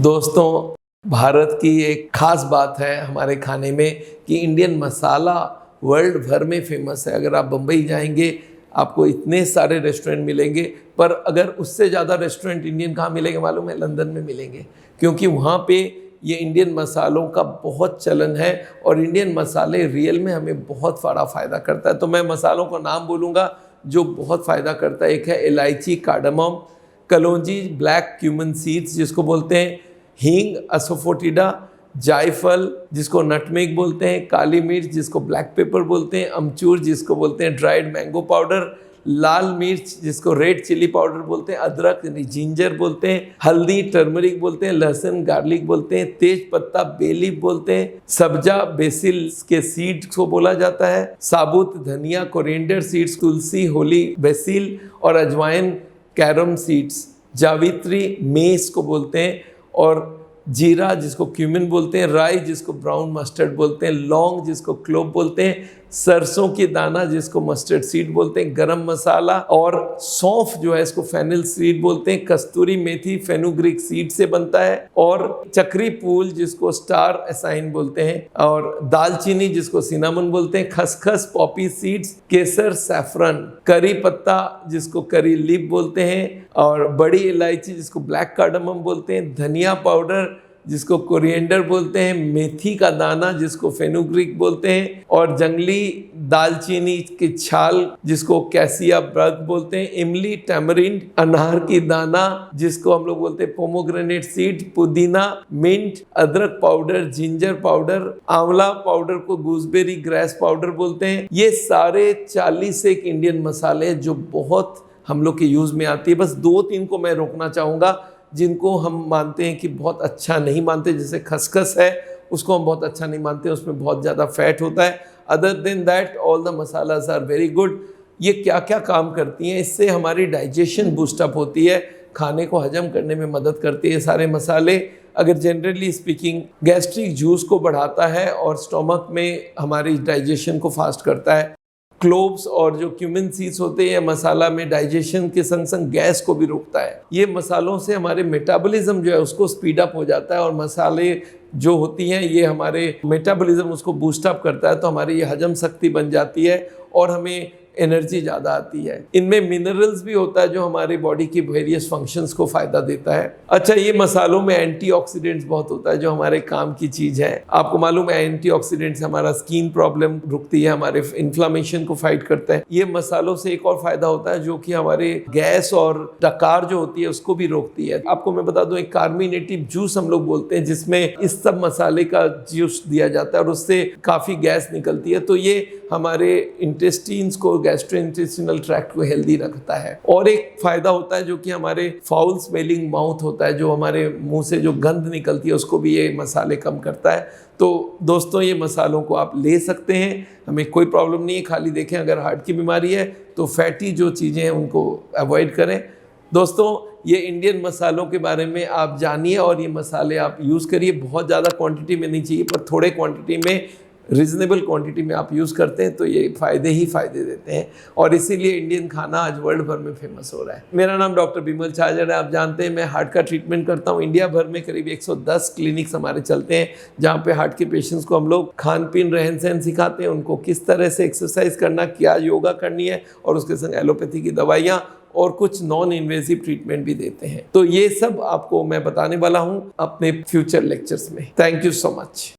दोस्तों, भारत की एक ख़ास बात है हमारे खाने में कि इंडियन मसाला वर्ल्ड भर में फेमस है। अगर आप बम्बई जाएंगे आपको इतने सारे रेस्टोरेंट मिलेंगे, पर अगर उससे ज़्यादा रेस्टोरेंट इंडियन कहाँ मिलेंगे मालूम है? लंदन में मिलेंगे, क्योंकि वहाँ पे ये इंडियन मसालों का बहुत चलन है और इंडियन मसाले रियल में हमें बहुत बड़ा फ़ायदा करता है। तो मैं मसालों का नाम बोलूँगा जो बहुत फ़ायदा करता है। एक है इलायची, कार्डमम, कलौंजी, ब्लैक क्यूमन सीड्स जिसको बोलते हैं, हींग, असोफोटिडा, जायफल जिसको नटमेग बोलते हैं, काली मिर्च जिसको ब्लैक पेपर बोलते हैं, अमचूर जिसको बोलते हैं ड्राइड मैंगो पाउडर, लाल मिर्च जिसको रेड चिली पाउडर बोलते हैं, अदरक जिंजर बोलते हैं, हल्दी टर्मरिक बोलते हैं, लहसुन गार्लिक बोलते हैं, तेज पत्ता बेलीफ बोलते हैं, सब्जा बेसिल के सीड्स को बोला जाता है, साबुत धनिया कोरिएंडर सीड्स, तुलसी होली बेसिल और अजवाइन कैरम सीड्स, जावित्री मेस को बोलते हैं, और जीरा जिसको क्यूमिन बोलते हैं, राई जिसको ब्राउन मस्टर्ड बोलते हैं, लौंग जिसको क्लोव बोलते हैं, सरसों की दाना जिसको मस्टर्ड सीड बोलते हैं, गरम मसाला और सौंफ जो है इसको फेनिल सीड बोलते हैं, कस्तूरी मेथी फेनुग्रीक सीड से बनता है, और चक्री फूल जिसको स्टार असाइन बोलते हैं, और दालचीनी जिसको सिनामन बोलते हैं, खसखस पॉपी सीड्स, केसर सैफरन, करी पत्ता जिसको करी लीफ बोलते हैं, और बड़ी इलायची जिसको ब्लैक कार्डमम बोलते हैं, धनिया पाउडर जिसको कोरिएंडर बोलते हैं, मेथी का दाना जिसको फेनुग्रीक बोलते हैं, और जंगली दालचीनी की छाल जिसको कैसिया ब्रग बोलते हैं, इमली, टैमरिंड, अनार की दाना जिसको हम लोग बोलते हैं पोमोग्रेनेट सीड, पुदीना, मिंट, अदरक पाउडर, जिंजर पाउडर, आंवला पाउडर को गूसबेरी ग्रास पाउडर बोलते हैं। ये सारे 40 एक इंडियन मसाले जो बहुत हम लोग के यूज़ में आती है। बस 2-3 को मैं रोकना चाहूँगा जिनको हम मानते हैं कि बहुत अच्छा नहीं मानते, जैसे खसखस है उसको हम बहुत अच्छा नहीं मानते, उसमें बहुत ज़्यादा फैट होता है। Other than that all the masalas are very good. ये क्या क्या काम करती हैं? इससे हमारी डाइजेशन बूस्टअप होती है, खाने को हजम करने में मदद करती है सारे मसाले। अगर जनरली स्पीकिंग गैस्ट्रिक जूस को बढ़ाता है और स्टोमक में हमारी डाइजेशन को फास्ट करता है। क्लोव्स और जो क्यूमिन सीड्स होते हैं मसाला में डाइजेशन के संग संग गैस को भी रोकता है। ये मसालों से हमारे मेटाबॉलिज्म जो है उसको स्पीड अप हो जाता है, और मसाले जो होती हैं ये हमारे मेटाबॉलिज्म उसको बूस्ट अप करता है, तो हमारी ये हजम शक्ति बन जाती है और हमें एनर्जी ज़्यादा आती है। इनमें मिनरल्स भी होता है जो हमारी बॉडी की वेरियस फंक्शंस को फ़ायदा देता है। अच्छा, ये मसालों में एंटीऑक्सीडेंट्स बहुत होता है जो हमारे काम की चीज़ है। आपको मालूम है एंटीऑक्सीडेंट्स हमारा स्किन प्रॉब्लम रुकती है, हमारे इन्फ्लामेशन को फाइट करता है। ये मसालों से एक और फ़ायदा होता है जो कि हमारे गैस और डकार जो होती है उसको भी रोकती है। आपको मैं बता दूँ, एक कार्मिनेटिव जूस हम लोग बोलते हैं जिसमें इस सब मसाले का जूस दिया जाता है और उससे काफ़ी गैस निकलती है, तो ये हमारे इंटेस्टीन्स को, गैस्ट्रोइंटेस्टिनल ट्रैक्ट को हेल्दी रखता है। और एक फ़ायदा होता है जो कि हमारे फाउल स्मेलिंग माउथ होता है, जो हमारे मुंह से जो गंध निकलती है उसको भी ये मसाले कम करता है। तो दोस्तों, ये मसालों को आप ले सकते हैं, हमें कोई प्रॉब्लम नहीं है। खाली देखें अगर हार्ट की बीमारी है तो फैटी जो चीज़ें हैं उनको अवॉइड करें। दोस्तों, ये इंडियन मसालों के बारे में आप जानिए और ये मसाले आप यूज़ करिए। बहुत ज़्यादा क्वांटिटी में नहीं चाहिए, पर थोड़े क्वांटिटी में, रीजनेबल क्वांटिटी में आप यूज़ करते हैं तो ये फ़ायदे ही फ़ायदे देते हैं, और इसीलिए इंडियन खाना आज वर्ल्ड भर में फेमस हो रहा है। मेरा नाम डॉक्टर बिमल छाजड़ है। आप जानते हैं मैं हार्ट का ट्रीटमेंट करता हूँ। इंडिया भर में करीब 110 क्लिनिक्स हमारे चलते हैं जहाँ पे हार्ट के पेशेंट्स को हम लोग खान पीन, रहन सहन सिखाते हैं, उनको किस तरह से एक्सरसाइज करना, क्या योगा करनी है, और उसके संग एलोपैथी की दवाइयाँ और कुछ नॉन इन्वेजिव ट्रीटमेंट भी देते हैं। तो ये सब आपको मैं बताने वाला हूँ अपने फ्यूचर लेक्चर्स में। Thank you so much.